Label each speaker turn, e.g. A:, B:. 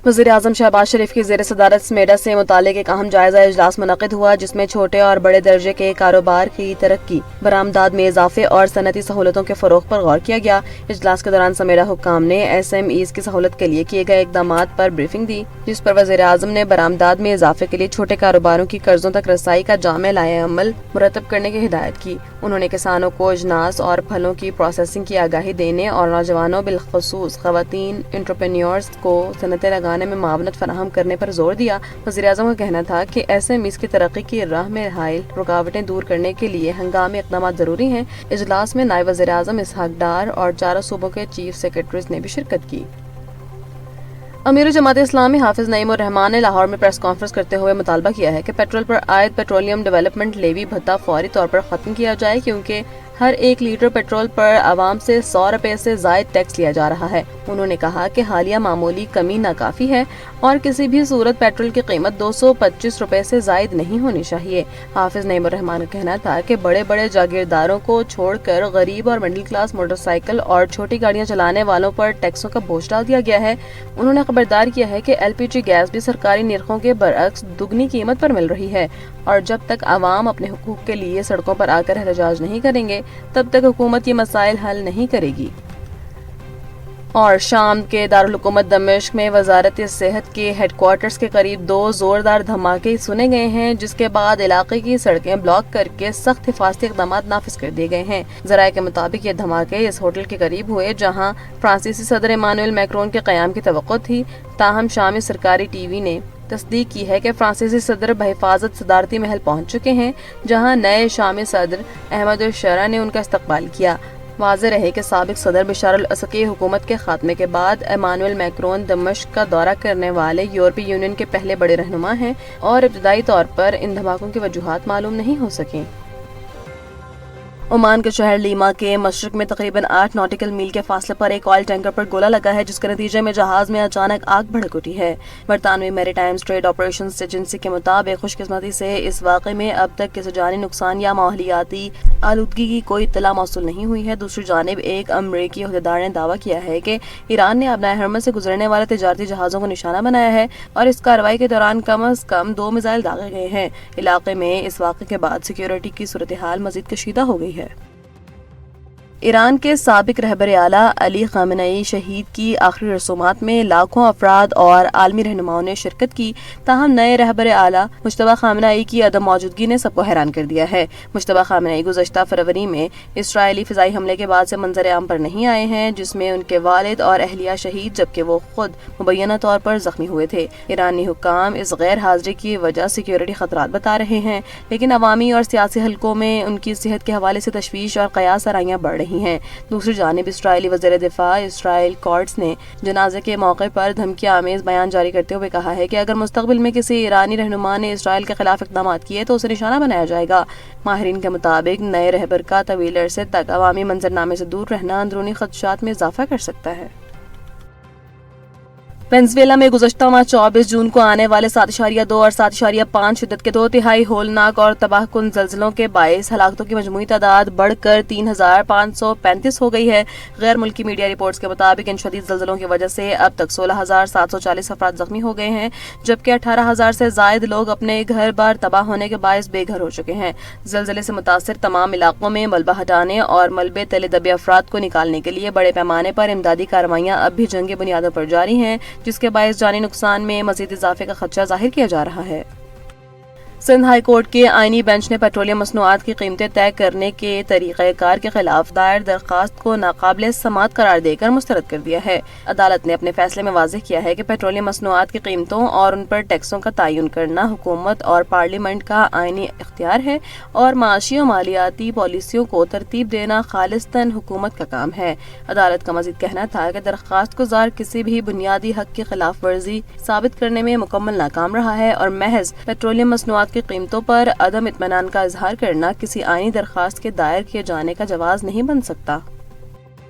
A: وزیر اعظم شہباز شریف کی زیر صدارت سمیڈا سے متعلق ایک اہم جائزہ اجلاس منعقد ہوا، جس میں چھوٹے اور بڑے درجے کے کاروبار کی ترقی، برآمدات میں اضافے اور صنعتی سہولتوں کے فروغ پر غور کیا گیا۔ اجلاس کے دوران سمیڈا حکام نے ایس ایم ایز کی سہولت کے لیے کیے گئے اقدامات پر بریفنگ دی، جس پر وزیر اعظم نے برآمدات میں اضافے کے لیے چھوٹے کاروباروں کی قرضوں تک رسائی کا جامع لائحہ عمل مرتب کرنے کی ہدایت کی۔ انہوں نے کسانوں کو اجناس اور پھلوں کی پروسیسنگ کی آگاہی دینے اور نوجوانوں بالخصوص خواتین انٹرپرینیورز کو صنعتیں لگانے میں معاونت فراہم کرنے پر زور دیا۔ وزیر اعظم کا کہنا تھا کہ ایس ایم ایز کی ترقی کی راہ میں حائل رکاوٹیں دور کرنے کے لیے ہنگامی اقدامات ضروری ہیں۔ اجلاس میں نائب وزیر اعظم اسحاق ڈار اور 4 صوبوں کے چیف سیکرٹریز نے بھی شرکت کی۔ امیر جماعت اسلامی حافظ نعیم الرحمان نے لاہور میں پریس کانفرنس کرتے ہوئے مطالبہ کیا ہے کہ پیٹرول پر عائد پیٹرولیم ڈیولپمنٹ لیوی بھتہ فوری طور پر ختم کیا جائے، کیونکہ ہر 1 لیٹر پیٹرول پر عوام سے 100 روپے سے زائد ٹیکس لیا جا رہا ہے۔ انہوں نے کہا کہ حالیہ معمولی کمی ناکافی ہے اور کسی بھی صورت پیٹرول کی قیمت 225 روپے سے زائد نہیں ہونی چاہیے۔ حافظ نعیم الرحمان کا کہنا تھا کہ بڑے بڑے جاگیرداروں کو چھوڑ کر غریب اور مڈل کلاس موٹر سائیکل اور چھوٹی گاڑیاں چلانے والوں پر ٹیکسوں کا بوجھ ڈال دیا گیا ہے۔ انہوں نے خبردار کیا ہے کہ ایل پی جی گیس بھی سرکاری نرخوں کے برعکس دگنی قیمت پر مل رہی ہے، اور جب تک عوام اپنے حقوق کے لیے سڑکوں پر آ کر احتجاج نہیں کریں گے تب تک حکومت یہ مسائل حل نہیں کرے گی۔ اور شام کے دارالحکومت دمشق میں وزارت صحت کے ہیڈ کوارٹرز کے قریب 2 زوردار دھماکے سنے گئے ہیں، جس کے بعد علاقے کی سڑکیں بلاک کر کے سخت حفاظتی اقدامات نافذ کر دیے گئے ہیں۔ ذرائع کے مطابق یہ دھماکے اس ہوٹل کے قریب ہوئے جہاں فرانسیسی صدر ایمانوئل میکرون کے قیام کی توقع تھی۔ تاہم شامی سرکاری ٹی وی نے تصدیق کی ہے کہ فرانسیسی صدر بحفاظت صدارتی محل پہنچ چکے ہیں، جہاں نئے شامی صدر احمد الشرع نے ان کا استقبال کیا۔ واضح رہے کہ سابق صدر بشار الاسد کی حکومت کے خاتمے کے بعد ایمانوئل میکرون دمشق کا دورہ کرنے والے یورپی یونین کے پہلے بڑے رہنما ہیں، اور ابتدائی طور پر ان دھماکوں کی وجوہات معلوم نہیں ہو سکیں۔ عمان کے شہر لیما کے مشرق میں تقریباً 8 ناٹیکل میل کے فاصلے پر ایک آئل ٹینکر پر گولہ لگا ہے، جس کے نتیجے میں جہاز میں اچانک آگ بھڑک اٹھی ہے۔ برطانوی میری ٹائم ٹریڈ آپریشنز ایجنسی کے مطابق خوش قسمتی سے اس واقعے میں اب تک کسی جانی نقصان یا ماحولیاتی آلودگی کی کوئی اطلاع موصول نہیں ہوئی ہے۔ دوسری جانب ایک امریکی عہدیدار نے دعویٰ کیا ہے کہ ایران نے ابنائے حرمت سے گزرنے والے تجارتی جہازوں کو نشانہ بنایا ہے، اور اس کارروائی کے دوران کم از کم 2 میزائل داغے گئے ہیں۔ علاقے میں اس واقعے کے بعد سیکیورٹی کی صورتحال مزید کشیدہ ہو گئی ہے۔ ایران کے سابق رہبر اعلیٰ علی خامنئی شہید کی آخری رسومات میں لاکھوں افراد اور عالمی رہنماؤں نے شرکت کی، تاہم نئے رہبر اعلیٰ مجتبیٰ خامنئی کی عدم موجودگی نے سب کو حیران کر دیا ہے۔ مجتبیٰ خامنئی گزشتہ فروری میں اسرائیلی فضائی حملے کے بعد سے منظر عام پر نہیں آئے ہیں، جس میں ان کے والد اور اہلیہ شہید جبکہ وہ خود مبینہ طور پر زخمی ہوئے تھے۔ ایرانی حکام اس غیر حاضری کی وجہ سیکیورٹی خطرات بتا رہے ہیں، لیکن عوامی اور سیاسی حلقوں میں ان کی صحت کے حوالے سے تشویش اور قیاس آرائیاں بڑھ رہی ہیں۔ دوسری جانب اسرائیلی وزیر دفاع اسرائیل کاٹز نے جنازے کے موقع پر دھمکی آمیز بیان جاری کرتے ہوئے کہا ہے کہ اگر مستقبل میں کسی ایرانی رہنما نے اسرائیل کے خلاف اقدامات کیے تو اسے نشانہ بنایا جائے گا۔ ماہرین کے مطابق نئے رہبر کا طویل عرصے تک عوامی منظرنامے سے دور رہنا اندرونی خدشات میں اضافہ کر سکتا ہے۔ وینزویلا میں گزشتہ ماہ 24 جون کو آنے والے 7.2 اور 7.5 شدت کے 2 تہائی ہولناک اور تباہ کن زلزلوں کے باعث ہلاکتوں کی مجموعی تعداد بڑھ کر 3,535 ہو گئی ہے۔ غیر ملکی میڈیا رپورٹس کے مطابق ان شدید زلزلوں کی وجہ سے اب تک 16,740 افراد زخمی ہو گئے ہیں، جبکہ 18,000 سے زائد لوگ اپنے گھر بار تباہ ہونے کے باعث بے گھر ہو چکے ہیں۔ زلزلے سے متاثر تمام علاقوں میں ملبہ ہٹانے اور ملبے تلے دبے افراد کو نکالنے کے لیے بڑے پیمانے پر امدادی کارروائیاں اب بھی جنگی بنیادوں پر جاری ہیں، جس کے باعث جانی نقصان میں مزید اضافے کا خدشہ ظاہر کیا جا رہا ہے۔ سندھ ہائی کورٹ کے آئینی بینچ نے پیٹرولیم مصنوعات کی قیمتیں طے کرنے کے طریقہ کار کے خلاف دائر درخواست کو ناقابل سماعت قرار دے کر مسترد کر دیا ہے۔ عدالت نے اپنے فیصلے میں واضح کیا ہے کہ پیٹرولیم مصنوعات کی قیمتوں اور ان پر ٹیکسوں کا تعین کرنا حکومت اور پارلیمنٹ کا آئینی اختیار ہے، اور معاشی و مالیاتی پالیسیوں کو ترتیب دینا خالصتاً حکومت کا کام ہے۔ عدالت کا مزید کہنا تھا کہ درخواست گزار کسی بھی بنیادی حق کی خلاف ورزی ثابت کرنے میں مکمل ناکام رہا ہے، اور محض پیٹرولیم مصنوعات کی قیمتوں پر عدم اطمینان کا اظہار کرنا کسی آئینی درخواست کے دائر کیے جانے کا جواز نہیں بن سکتا۔